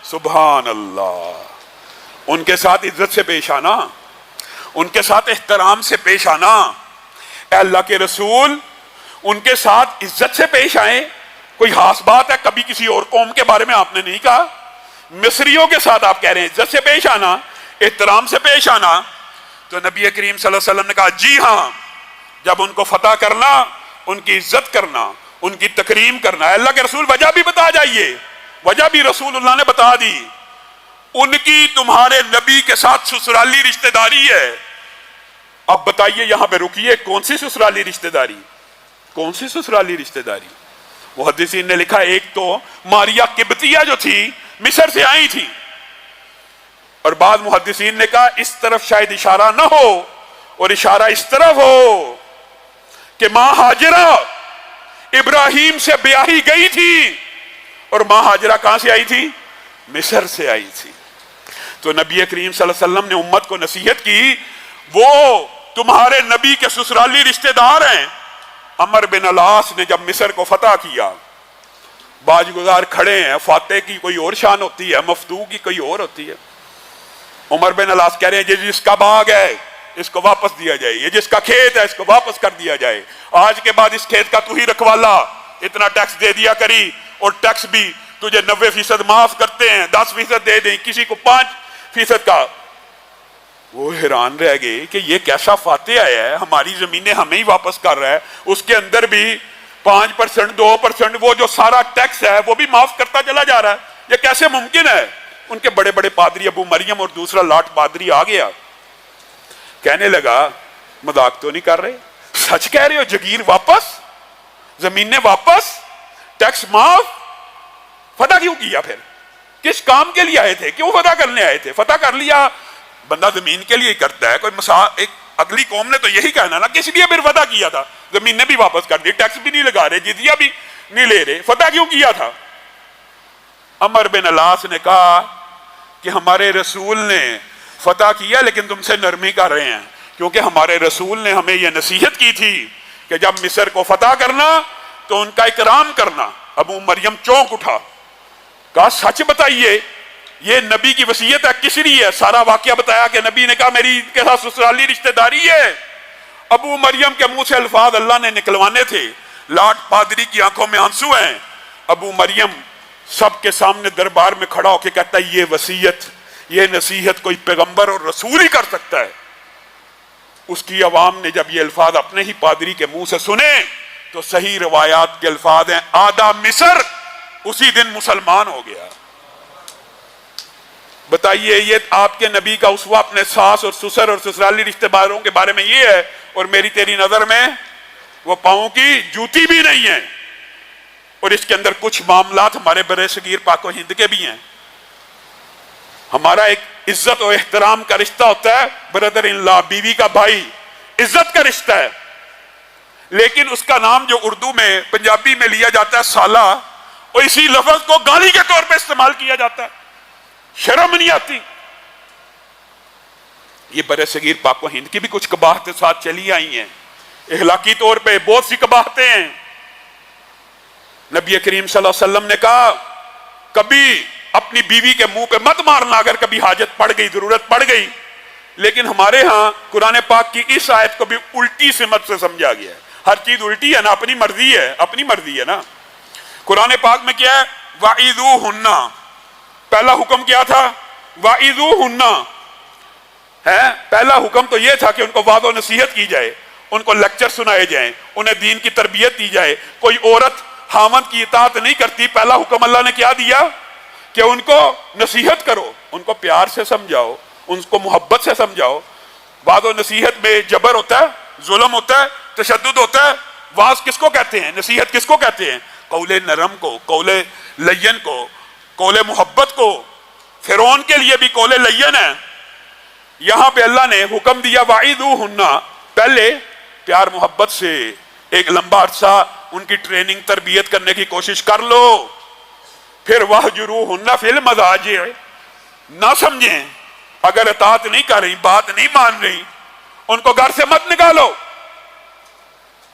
سبحان اللہ، ان کے ساتھ عزت سے پیش آنا، ان کے ساتھ احترام سے پیش آنا۔ اے اللہ کے رسول، ان کے ساتھ عزت سے پیش آئیں۔ کوئی خاص بات ہے؟ کبھی کسی اور قوم کے بارے میں آپ نے نہیں کہا، مصریوں کے ساتھ آپ کہہ رہے ہیں عزت سے پیش آنا، احترام سے پیش آنا۔ تو نبی کریم صلی اللہ علیہ وسلم نے کہا جی ہاں، جب ان کو فتح کرنا، ان کی عزت کرنا، ان کی تکریم کرنا۔ اے اللہ کے رسول، وجہ بھی بتا جائیے۔ وجہ بھی رسول اللہ نے بتا دی، ان کی تمہارے نبی کے ساتھ سسرالی رشتہ داری ہے۔ اب بتائیے، یہاں پہ رکیے، کون سی سسرالی رشتہ داری؟ کون سی سسرالی رشتہ داری؟ محدثین نے لکھا ایک تو ماریا قبطیہ جو تھی مصر سے آئی تھی، اور بعض محدثین نے کہا اس طرف شاید اشارہ نہ ہو، اور اشارہ اس طرف ہو کہ ماں ہاجرہ ابراہیم سے بیاہی گئی تھی، اور ماں ہاجرہ کہاں سے آئی تھی؟ مصر سے آئی تھی۔ تو نبی کریم صلی اللہ علیہ وسلم نے امت کو نصیحت کی، وہ تمہارے نبی کے سسرالی رشتہ دار ہیں۔ عمر بن العاص نے جب مصر کو فتح کیا، باج گزار کھڑے ہیں، فاتح کی کوئی اور شان ہوتی ہے، مفتوح کی کوئی اور ہوتی ہے۔ عمر بن العاص کہہ رہے ہیں یہ جس کا باغ ہے اس کو واپس دیا جائے، یہ جس کا کھیت ہے اس کو واپس کر دیا جائے، آج کے بعد اس کھیت کا تو ہی رکھوالا، اتنا ٹیکس دے دیا کری، اور ٹیکس بھی تجھے 90% معاف کرتے ہیں، 10% دے دیں، کسی کو 5% کا۔ وہ حیران رہ گئے کہ یہ کیسا فاتح آیا ہے، ہماری زمینیں ہمیں ہی واپس کر رہا ہے، اس کے اندر بھی 5%، 2%، وہ جو سارا ٹیکس ہے وہ بھی معاف کرتا چلا جا رہا ہے، یہ کیسے ممکن ہے؟ ان کے بڑے بڑے پادری ابو مریم اور دوسرا لاٹ پادری آ گیا، کہنے لگا مذاق تو نہیں کر رہے، سچ کہہ رہے ہو؟ جگیر واپس، زمینیں واپس، ٹیکس معاف؟ فتح کیوں کیا پھر؟ کس کام کے لیے آئے تھے؟ کیوں فتح کرنے آئے تھے؟ فتح کر لیا، بندہ زمین کے لیے ہی کرتا ہے، کوئی ایک اگلی قوم نے تو یہی کہنا نا، کس لیے پھر فتح کیا تھا؟ زمینیں بھی واپس کر دی، ٹیکس بھی نہیں لگا رہے، جزیہ بھی نہیں لے رہے، فتح کیوں کیا تھا؟ عمر بن العاص نے کہا کہ ہمارے رسول نے فتح کیا لیکن تم سے نرمی کر رہے ہیں، کیونکہ ہمارے رسول نے ہمیں یہ نصیحت کی تھی کہ جب مصر کو فتح کرنا تو ان کا اکرام کرنا۔ ابو مریم چونک اٹھا، کہا سچ بتائیے، یہ نبی کی وصیت ہے کس لیے ہے؟ سارا واقعہ بتایا کہ نبی نے کہا میری کے ساتھ سسرالی رشتہ داری ہے۔ ابو مریم کے منہ سے الفاظ اللہ نے نکلوانے تھے، لاٹ پادری کی آنکھوں میں آنسو ہیں۔ ابو مریم سب کے سامنے دربار میں کھڑا ہو کے کہتا ہے یہ وصیت، یہ نصیحت کوئی پیغمبر اور رسول ہی کر سکتا ہے۔ اس کی عوام نے جب یہ الفاظ اپنے ہی پادری کے منہ سے سنے تو صحیح روایات کے الفاظ ہیں آدھا مصر اسی دن مسلمان ہو گیا۔ بتائیے، یہ آپ کے نبی کا اسوہ اپنے ساس اور سسر اور سسرالی رشتہ داروں کے بارے میں یہ ہے، اور میری تیری نظر میں وہ پاؤں کی جوتی بھی نہیں ہے۔ اور اس کے اندر کچھ معاملات ہمارے برے صغیر پاک و ہند کے بھی ہیں۔ ہمارا ایک عزت و احترام کا رشتہ ہوتا ہے، بردر ان لا، بیوی کا بھائی، عزت کا رشتہ ہے، لیکن اس کا نام جو اردو میں پنجابی میں لیا جاتا ہے سالہ، اور اسی لفظ کو گالی کے طور پہ استعمال کیا جاتا ہے، شرم نہیں آتی۔ یہ برے صغیر پاک و ہند کی بھی کچھ قباحتیں ساتھ چلی آئی ہیں، اخلاقی طور پہ بہت سی قباحتیں ہیں۔ نبی کریم صلی اللہ علیہ وسلم نے کہا کبھی اپنی بیوی کے منہ پہ مت مارنا اگر کبھی حاجت پڑ گئی، ضرورت پڑ گئی، لیکن ہمارے ہاں قرآن پاک کی اس آیت کو بھی الٹی سمت سے سمجھا گیا ہے۔ ہر چیز الٹی ہے نا، اپنی مرضی ہے، اپنی مرضی ہے نا۔ قرآن پاک میں کیا ہے؟ وَعِذُوهُنَّ، پہلا حکم کیا تھا؟ وَعِذُوهُنَّ ہے۔ پہلا حکم تو یہ تھا کہ ان کو وعظ و نصیحت کی جائے، ان کو لیکچر سنائے جائیں، انہیں دین کی تربیت دی جائے۔ کوئی عورت خاوند کی اطاعت نہیں کرتی، پہلا حکم اللہ نے کیا دیا کہ ان کو نصیحت کرو، ان کو پیار سے سمجھاؤ، ان کو محبت سے سمجھاؤ۔ وعظ و نصیحت میں جبر ہوتا ہے، ظلم ہوتا ہے، تشدد ہوتا ہے۔ وعظ کس کو کہتے ہیں؟ نصیحت کس کو کہتے ہیں؟ قول نرم کو، قول لین کو، قول محبت کو۔ فرعون کے لیے بھی قول لین ہے۔ یہاں پہ اللہ نے حکم دیا وَعِذُوهُنَّ، پہلے پیار محبت سے ایک لمبا عرصہ ان کی ٹریننگ تربیت کرنے کی کوشش کر لو، پھر وَهْجُرُوهُنَّ فِي الْمَضَاجِعِ، نہ سمجھیں، اگر اطاعت نہیں کر رہی، بات نہیں مان رہی، ان کو گھر سے مت نکالو،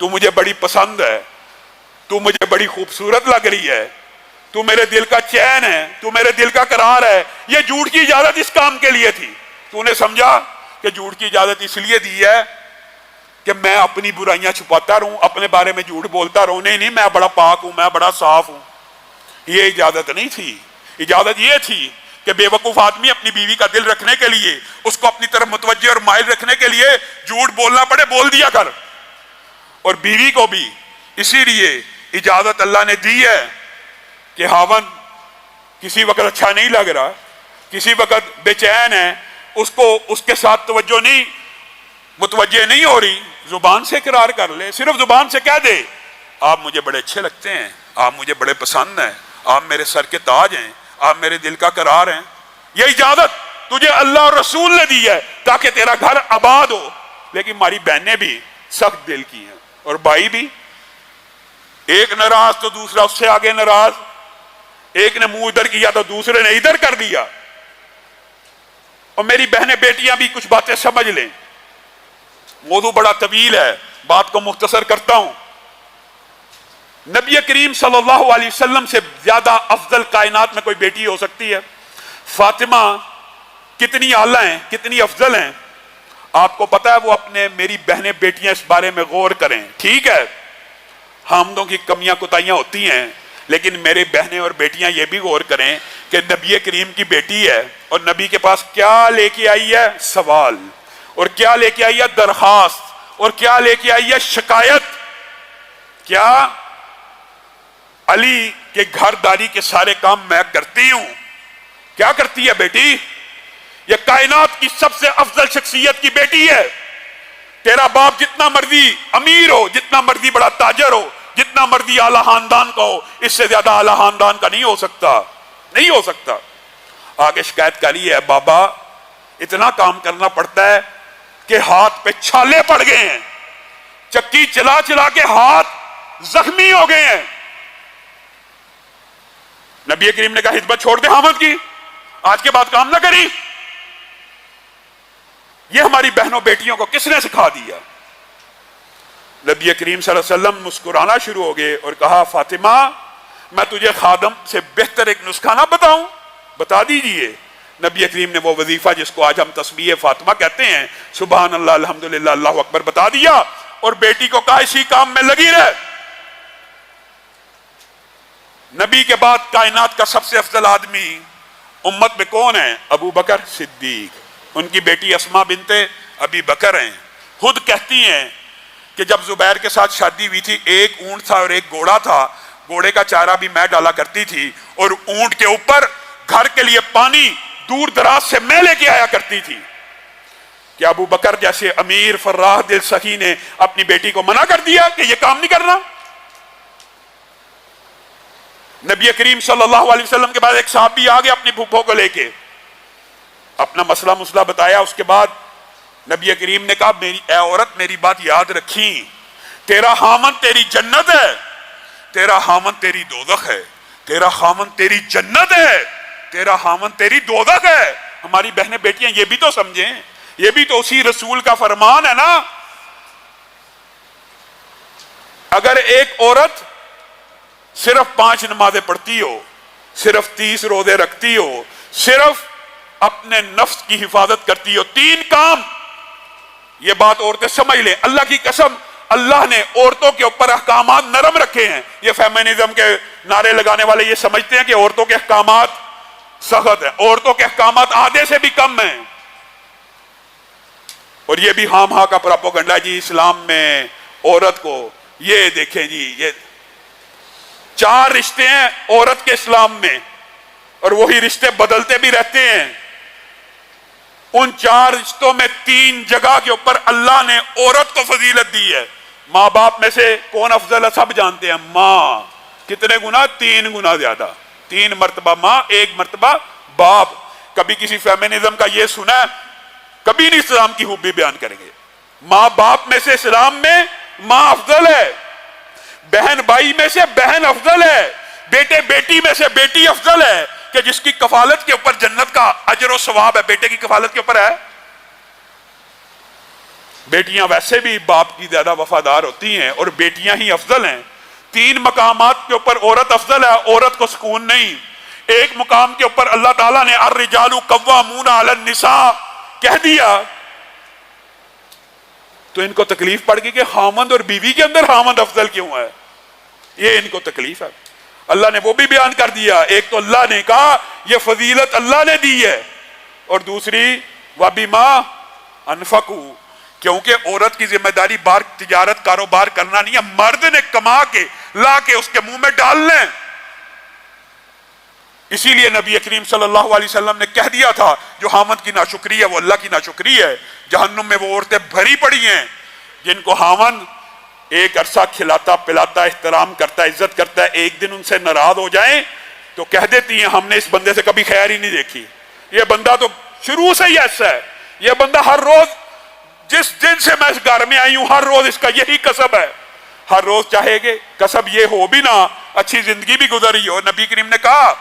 تو مجھے بڑی پسند ہے، تو مجھے بڑی خوبصورت لگ رہی ہے، تو میرے دل کا چین ہے، تو میرے دل کا قرار ہے. یہ جھوٹ کی اجازت اس کام کے لیے تھی. تو نے سمجھا کہ جھوٹ کی اجازت اس لیے دی ہے کہ میں اپنی برائیاں چھپاتا رہوں، اپنے بارے میں جھوٹ بولتا رہوں. نہیں، میں بڑا پاک ہوں، میں بڑا صاف ہوں. یہ اجازت نہیں تھی. اجازت یہ تھی کہ بے وقوف آدمی اپنی بیوی کا دل رکھنے کے لیے، اس کو اپنی طرف متوجہ اور مائل رکھنے کے لیے جھوٹ بولنا پڑے، بول دیا کر. اور بیوی کو بھی اسی لیے اجازت اللہ نے دی ہے کہ خاوند کسی وقت اچھا نہیں لگ رہا، کسی وقت بے چین ہے، اس کو اس کے ساتھ توجہ نہیں، متوجہ نہیں ہو رہی، زبان سے اقرار کر لے. صرف زبان سے کہہ دے آپ مجھے بڑے اچھے لگتے ہیں، آپ مجھے بڑے پسند ہیں، آپ میرے سر کے تاج ہیں، آپ میرے دل کا قرار ہیں. یہ اجازت تجھے اللہ اور رسول نے دی ہے تاکہ تیرا گھر آباد ہو. لیکن ہماری بہنیں بھی سخت دل کی ہیں، اور بھائی بھی، ایک ناراض تو دوسرا اس سے آگے ناراض، ایک نے منہ ادھر کیا تو دوسرے نے ادھر کر دیا. اور میری بہنیں بیٹیاں بھی کچھ باتیں سمجھ لیں. موضوع بڑا طویل ہے، بات کو مختصر کرتا ہوں. نبی کریم صلی اللہ علیہ وسلم سے زیادہ افضل کائنات میں کوئی بیٹی ہو سکتی ہے؟ فاطمہ کتنی اعلیٰ ہیں، کتنی افضل ہیں. آپ کو پتا ہے وہ اپنے، میری بہنیں بیٹیاں اس بارے میں غور کریں. ٹھیک ہے حامدوں کی کمیاں کوتاہیاں ہوتی ہیں، لیکن میرے بہنیں اور بیٹیاں یہ بھی غور کریں کہ نبی کریم کی بیٹی ہے اور نبی کے پاس کیا لے کے آئی ہے؟ سوال. اور کیا لے کے آئی ہے؟ درخواست. اور کیا لے کے آئی ہے؟ شکایت. کیا؟ علی کے گھرداری کے سارے کام میں کرتی ہوں. کیا کرتی ہے بیٹی؟ یہ کائنات کی سب سے افضل شخصیت کی بیٹی ہے. تیرا باپ جتنا مرضی امیر ہو، جتنا مرضی بڑا تاجر ہو، جتنا مرضی اعلیٰ خاندان کا ہو، اس سے زیادہ اعلیٰ خاندان کا نہیں ہو سکتا، نہیں ہو سکتا. آگے شکایت کری ہے بابا اتنا کام کرنا پڑتا ہے کہ ہاتھ پہ چھالے پڑ گئے ہیں، چکی چلا چلا کے ہاتھ زخمی ہو گئے ہیں. نبی کریم نے کہا خدمت چھوڑ دے حامد کی، آج کے بعد کام نہ کری. یہ ہماری بہنوں بیٹیوں کو کس نے سکھا دیا؟ نبی کریم صلی اللہ علیہ وسلم مسکرانا شروع ہو گئے اور کہا فاطمہ میں تجھے خادم سے بہتر ایک نسخہ نہ بتاؤں؟ بتا دیجئے. نبی کریم نے وہ وظیفہ جس کو آج ہم تسبیح فاطمہ کہتے ہیں، سبحان اللہ الحمدللہ اللہ اکبر، بتا دیا اور بیٹی کو کہا اسی کام میں لگی رہ. نبی کے بعد کائنات کا سب سے افضل آدمی امت میں کون ہے؟ ابو بکر صدیق. ان کی بیٹی اسماء بنت ابی بکر ہیں. خود کہتی ہیں کہ جب زبیر کے ساتھ شادی ہوئی تھی، ایک اونٹ تھا اور ایک گھوڑا تھا، گھوڑے کا چارہ بھی میں ڈالا کرتی تھی اور اونٹ کے اوپر گھر کے لیے پانی دور دراز سے میں لے کے آیا کرتی تھی. کہ ابو بکر جیسے امیر فراح دل سخی نے اپنی بیٹی کو منع کر دیا کہ یہ کام نہیں کرنا؟ نبی کریم صلی اللہ علیہ وسلم کے بعد ایک صحابی آ گیا اپنی پھوپھو کو لے کے، اپنا مسئلہ بتایا. اس کے بعد نبی کریم نے کہا میری اے عورت میری بات یاد رکھی، تیرا خامن تیری جنت ہے، تیرا خامن تیری دوزخ ہے. تیرا خامن تیری جنت ہے، تیرا خامن تیری دوزخ ہے. ہماری بہنیں بیٹیاں یہ بھی تو سمجھیں، یہ بھی تو اسی رسول کا فرمان ہے نا. اگر ایک عورت صرف 5 نمازیں پڑھتی ہو، صرف 30 روزے رکھتی ہو، صرف اپنے نفس کی حفاظت کرتی ہو، 3 کام، یہ بات عورتیں سمجھ لیں. اللہ کی قسم اللہ نے عورتوں کے اوپر احکامات نرم رکھے ہیں. یہ فیمنزم کے نعرے لگانے والے یہ سمجھتے ہیں کہ عورتوں کے احکامات سخت ہیں. عورتوں کے احکامات آدھے سے بھی کم ہیں. اور یہ بھی ہام ہاں کا پراپوگنڈا جی اسلام میں عورت کو، یہ دیکھیں جی یہ 4 رشتے ہیں عورت کے اسلام میں اور وہی رشتے بدلتے بھی رہتے ہیں. ان 4 رشتوں میں 3 جگہ کے اوپر اللہ نے عورت کو فضیلت دی ہے. ماں باپ میں سے کون افضل ہے سب جانتے ہیں. ماں کتنے گنا؟ 3 گنا زیادہ. 3 مرتبہ ماں، 1 مرتبہ باپ. کبھی کسی فیمنزم کا یہ سنا ہے؟ کبھی نہیں. اسلام کی خوبی بیان کریں گے. ماں باپ میں سے اسلام میں ماں افضل ہے، بہن بھائی میں سے بہن افضل ہے، بیٹے بیٹی میں سے بیٹی افضل ہے. کہ جس کی کفالت کے اوپر جنت کا اجر و ثواب ہے، بیٹے کی کفالت کے اوپر ہے. بیٹیاں ویسے بھی باپ کی زیادہ وفادار ہوتی ہیں اور بیٹیاں ہی افضل ہیں. 3 مقامات کے اوپر عورت افضل ہے, عورت کو سکون نہیں. ایک مقام کے اوپر اللہ تعالیٰ نے الرجال قوامون علی النساء کہہ دیا تو ان کو تکلیف پڑ گئی کہ خامند اور بیوی کے اندر خامند افضل کیوں ہے, یہ ان کو تکلیف ہے. اللہ نے وہ بھی بیان کر دیا. ایک تو اللہ نے کہا یہ فضیلت اللہ نے دی ہے, اور دوسری وَبِمَا أَنفَقُوا, کیونکہ عورت کی ذمہ داری بار تجارت کاروبار کرنا نہیں ہے, مرد نے کما کے لا کے اس کے منہ میں ڈالنا ہے. اسی لیے نبی کریم صلی اللہ علیہ وسلم نے کہہ دیا تھا جو خامند کی ناشکری ہے وہ اللہ کی ناشکری ہے. جہنم میں وہ عورتیں بھری پڑی ہیں جن کو خامند ایک عرصہ کھلاتا پلاتا احترام کرتا عزت کرتا ہے, ایک دن ان سے ناراض ہو جائیں تو کہہ دیتی ہیں ہم نے اس بندے سے کبھی خیر ہی نہیں دیکھی, یہ بندہ تو شروع سے ہی ایسا ہے, یہ بندہ ہر روز جس دن سے میں اس گھر میں آئی ہوں ہر روز اس کا یہی کسب ہے. ہر روز چاہے گے کسب یہ ہو بھی نہ, اچھی زندگی بھی گزری ہو. نبی کریم نے کہا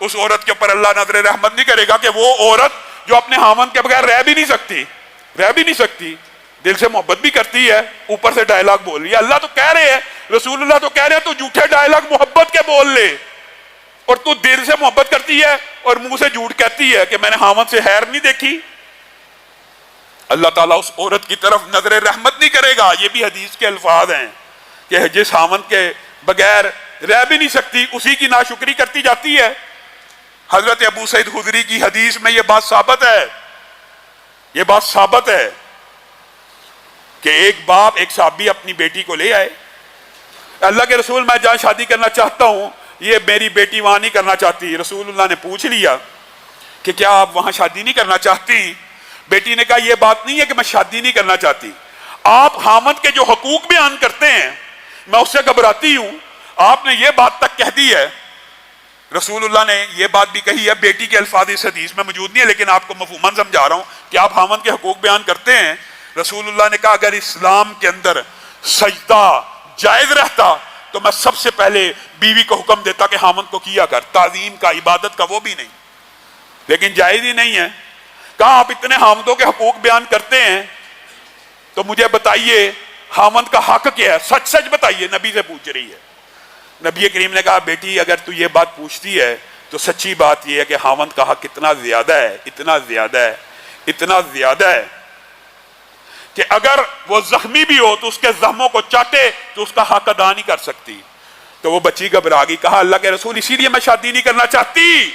اس عورت کے اوپر اللہ نظر رحمت نہیں کرے گا کہ وہ عورت جو اپنے خامند کے بغیر رہ بھی نہیں سکتی, دل سے محبت بھی کرتی ہے, اوپر سے ڈائلاگ بول رہی ہے. اللہ تو کہہ رہے ہیں, رسول اللہ تو کہہ رہے ہیں تو جھوٹے ڈائلاگ محبت کے بول لے, اور تو دل سے محبت کرتی ہے اور منہ سے جھوٹ کہتی ہے کہ میں نے خامند سے خیر نہیں دیکھی. اللہ تعالیٰ اس عورت کی طرف نظر رحمت نہیں کرے گا. یہ بھی حدیث کے الفاظ ہیں کہ جس خامند کے بغیر رہ بھی نہیں سکتی اسی کی ناشکری کرتی جاتی ہے. حضرت ابو سعید خدری کی حدیث میں یہ بات ثابت ہے کہ ایک باپ ایک صحابی اپنی بیٹی کو لے آئے, اللہ کے رسول میں جہاں شادی کرنا چاہتا ہوں یہ میری بیٹی وہاں نہیں کرنا چاہتی. رسول اللہ نے پوچھ لیا کہ کیا آپ وہاں شادی نہیں کرنا چاہتی؟ بیٹی نے کہا یہ بات نہیں ہے کہ میں شادی نہیں کرنا چاہتی, آپ خامند کے جو حقوق بیان کرتے ہیں میں اس سے گھبراتی ہوں. آپ نے یہ بات تک کہہ دی ہے, رسول اللہ نے یہ بات بھی کہی ہے, بیٹی کے الفاظ اس حدیث میں موجود نہیں ہے لیکن آپ کو مفہوماً سمجھا رہا ہوں کہ آپ خامند کے حقوق بیان کرتے ہیں. رسول اللہ نے کہا اگر اسلام کے اندر سجدہ جائز رہتا تو میں سب سے پہلے بیوی کو حکم دیتا کہ خامند کو کیا کر, تعظیم کا عبادت کا وہ بھی نہیں, لیکن جائز ہی نہیں ہے. کہا آپ اتنے خامندوں کے حقوق بیان کرتے ہیں تو مجھے بتائیے خامند کا حق کیا ہے, سچ سچ بتائیے. نبی سے پوچھ رہی ہے. نبی کریم نے کہا بیٹی اگر تو یہ بات پوچھتی ہے تو سچی بات یہ ہے کہ خامند کا حق اتنا زیادہ ہے کہ اگر وہ زخمی بھی ہو تو اس کے زخموں کو چاٹے تو اس کا حق ادا نہیں کر سکتی. تو وہ بچی گھبرا گئی, کہا اللہ کے رسول اسی لیے میں شادی نہیں کرنا چاہتی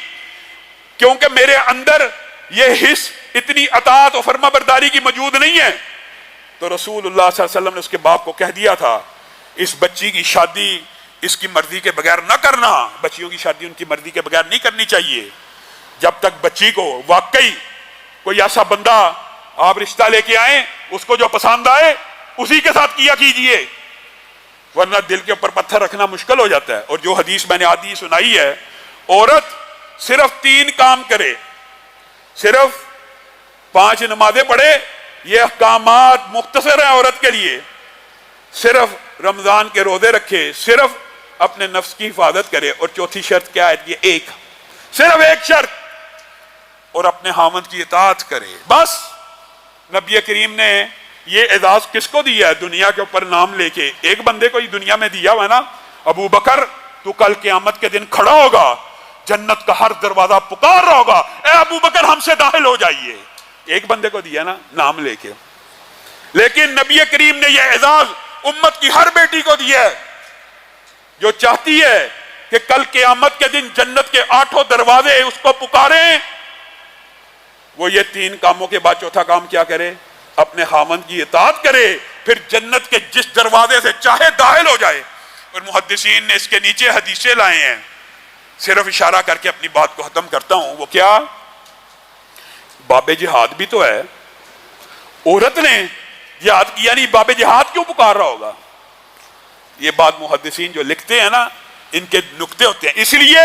کیونکہ میرے اندر یہ حص اتنی اطاعت و فرما برداری کی موجود نہیں ہے. تو رسول اللہ صلی اللہ علیہ وسلم نے اس کے باپ کو کہہ دیا تھا اس بچی کی شادی اس کی مرضی کے بغیر نہ کرنا, بچیوں کی شادی ان کی مرضی کے بغیر نہیں کرنی چاہیے. جب تک بچی کو واقعی کوئی ایسا بندہ آپ رشتہ لے کے آئیں اس کو جو پسند آئے اسی کے ساتھ کیا کیجئے, ورنہ دل کے اوپر پتھر رکھنا مشکل ہو جاتا ہے. اور جو حدیث میں نے آدھی سنائی ہے, عورت صرف 3 کام کرے, صرف 5 نمازیں پڑھے, یہ احکامات مختصر ہیں عورت کے لیے, صرف رمضان کے روزے رکھے, صرف اپنے نفس کی حفاظت کرے, اور چوتھی شرط کیا ہے یہ صرف ایک شرط, اور اپنے خامند کی اطاعت کرے بس. نبی کریم نے یہ اعزاز کس کو دیا ہے دنیا کے اوپر نام لے کے؟ ایک بندے کو ہی دنیا میں دیا ہوا ہے نا, ابو بکر تو کل قیامت کے دن کھڑا ہوگا, جنت کا ہر دروازہ پکار رہا ہوگا اے ابو بکر ہم سے داخل ہو جائیے. ایک بندے کو دیا نا نام لے کے, لیکن نبی کریم نے یہ اعزاز امت کی ہر بیٹی کو دیا ہے جو چاہتی ہے کہ کل قیامت کے دن جنت کے 8 دروازے اس کو پکاریں, وہ یہ 3 کاموں کے بعد چوتھا کام کیا کرے؟ اپنے خامند کی اطاعت کرے, پھر جنت کے جس دروازے سے چاہے داخل ہو جائے. اور محدثین نے اس کے نیچے حدیثیں لائے ہیں, صرف اشارہ کر کے اپنی بات کو ختم کرتا ہوں. وہ کیا؟ باب جہاد بھی تو ہے, عورت نے جہاد کیا نہیں, باب جہاد کیوں پکار رہا ہوگا؟ یہ بات محدثین جو لکھتے ہیں نا ان کے نقطے ہوتے ہیں, اس لیے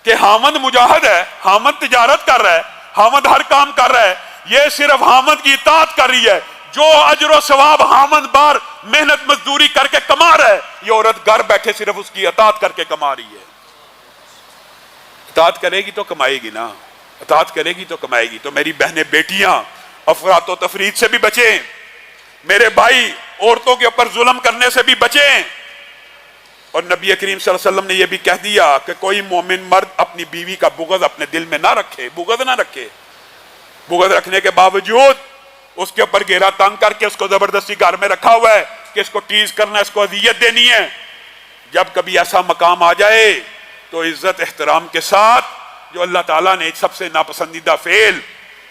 کہ خامند مجاہد ہے, خامند تجارت کر رہا ہے, خامند ہر کام کر رہا ہے, یہ صرف خامند کی اطاعت کر رہی ہے. جو اجر و ثواب خامند بار محنت مزدوری کر کے کما رہا ہے, یہ عورت گھر بیٹھے صرف اس کی اطاعت کر کے کما رہی ہے. اطاعت کرے گی تو کمائے گی نا, اطاعت کرے گی تو کمائے گی. تو میری بہنیں بیٹیاں افراط و تفرید سے بھی بچیں میرے بھائی، عورتوں کے اوپر ظلم کرنے سے بھی بچیں۔ اور نبی کریم صلی اللہ علیہ وسلم نے یہ بھی کہہ دیا کہ کوئی مومن مرد اپنی بیوی کا بغض اپنے دل میں نہ رکھے، بغض نہ رکھے، بغض رکھنے کے باوجود اس کے اوپر گھیرا تنگ کر کے اس کو زبردستی گھر میں رکھا ہوا ہے کہ اس کو ٹیز کرنا ہے، اس کو اذیت دینی ہے۔ جب کبھی ایسا مقام آ جائے تو عزت احترام کے ساتھ، جو اللہ تعالیٰ نے سب سے ناپسندیدہ فعل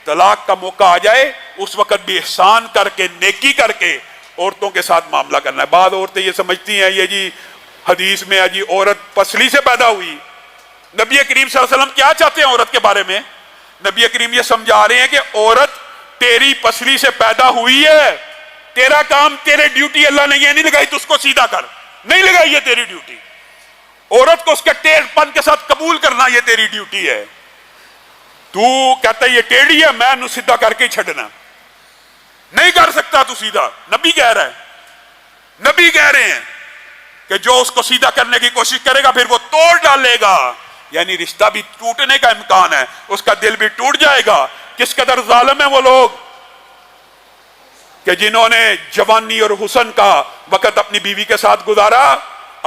طلاق کا موقع آ جائے، اس وقت بھی احسان کر کے، نیکی کر کے عورتوں کے ساتھ معاملہ کرنا ہے۔ بعض عورتیں یہ سمجھتی ہیں یہ جی حدیث میں ہے جی عورت پسلی سے پیدا ہوئی۔ نبی کریم صلی اللہ علیہ وسلم کیا چاہتے ہیں عورت کے بارے میں؟ نبی کریم یہ سمجھا رہے ہیں کہ عورت تیری پسلی سے پیدا ہوئی ہے، تیرا کام، تیرے ڈیوٹی اللہ نے یہ نہیں لگائی تو اس کو سیدھا کر، نہیں لگائی یہ تیری ڈیوٹی۔ عورت کو اس کے ٹیڑھ پن کے ساتھ قبول کرنا یہ تیری ڈیوٹی ہے۔ تو کہتا ہے یہ ٹیڑھی ہے، میں انہوں سیدھا کر کے ہی چھڑنا، نہیں کر سکتا تو سیدھا۔ نبی کہہ رہا ہے، نبی کہہ رہے ہیں کہ جو اس کو سیدھا کرنے کی کوشش کرے گا پھر وہ توڑ ڈالے گا، یعنی رشتہ بھی ٹوٹنے کا امکان ہے، اس کا دل بھی ٹوٹ جائے گا۔ کس قدر ظالم ہیں وہ لوگ کہ جنہوں نے جوانی اور حسن کا وقت اپنی بیوی کے ساتھ گزارا،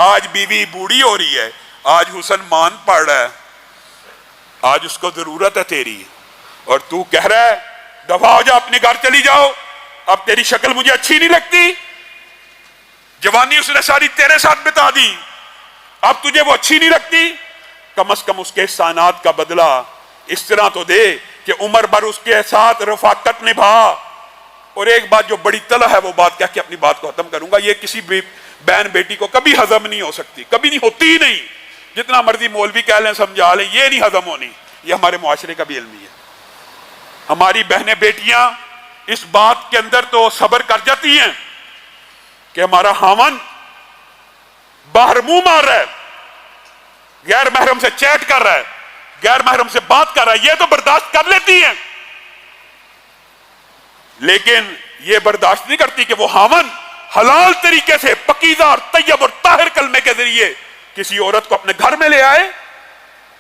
آج بیوی بوڑھی ہو رہی ہے، آج حسن مان پڑ رہا ہے، آج اس کو ضرورت ہے تیری، اور تو کہہ رہا ہے دفع ہو جا، اپنے گھر چلی جاؤ، اب تیری شکل مجھے اچھی نہیں لگتی، جوانی اس نے ساری تیرے ساتھ بتا دی، اب تجھے وہ اچھی نہیں لگتی، کم از کم اس کے احسانات کا بدلہ اس طرح تو دے کہ عمر بھر اس کے ساتھ رفاقت نبھا۔ اور ایک بات جو بڑی طلع ہے وہ بات کہہ کے اپنی بات کو ختم کروں گا، یہ کسی بہن بیٹی کو کبھی ہضم نہیں ہو سکتی، کبھی نہیں ہوتی ہی نہیں، جتنا مرضی مولوی کہہ لیں سمجھا لیں، یہ نہیں ہضم ہونی، یہ ہمارے معاشرے کا بھی علمی ہے۔ ہماری بہنیں بیٹیاں اس بات کے اندر تو صبر کر جاتی ہیں کہ ہمارا خاوند باہر منہ مار رہا ہے، غیر محرم سے چیٹ کر رہا ہے، غیر محرم سے بات کر رہا ہے، یہ تو برداشت کر لیتی ہیں، لیکن یہ برداشت نہیں کرتی کہ وہ خاوند حلال طریقے سے پاکیزہ اور طیب اور طاہر کلمے کے ذریعے کسی عورت کو اپنے گھر میں لے آئے۔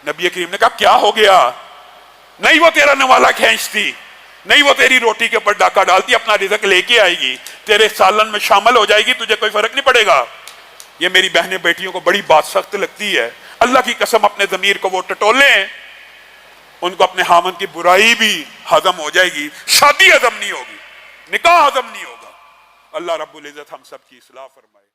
نبی کریم نے کہا کیا ہو گیا؟ نہیں وہ تیرا نوالا کھینچتی، نہیں وہ تیری روٹی کے اوپر ڈاکہ ڈالتی، اپنا رزق لے کے آئے گی، تیرے سالن میں شامل ہو جائے گی، تجھے کوئی فرق نہیں پڑے گا۔ یہ میری بہنیں بیٹیوں کو بڑی بات سخت لگتی ہے، اللہ کی قسم اپنے ضمیر کو وہ ٹٹولیں، ان کو اپنے خاوند کی برائی بھی ہضم ہو جائے گی، شادی ہضم نہیں ہوگی، نکاح ہضم نہیں ہوگا۔ اللہ رب العزت ہم سب کی اصلاح فرمائے۔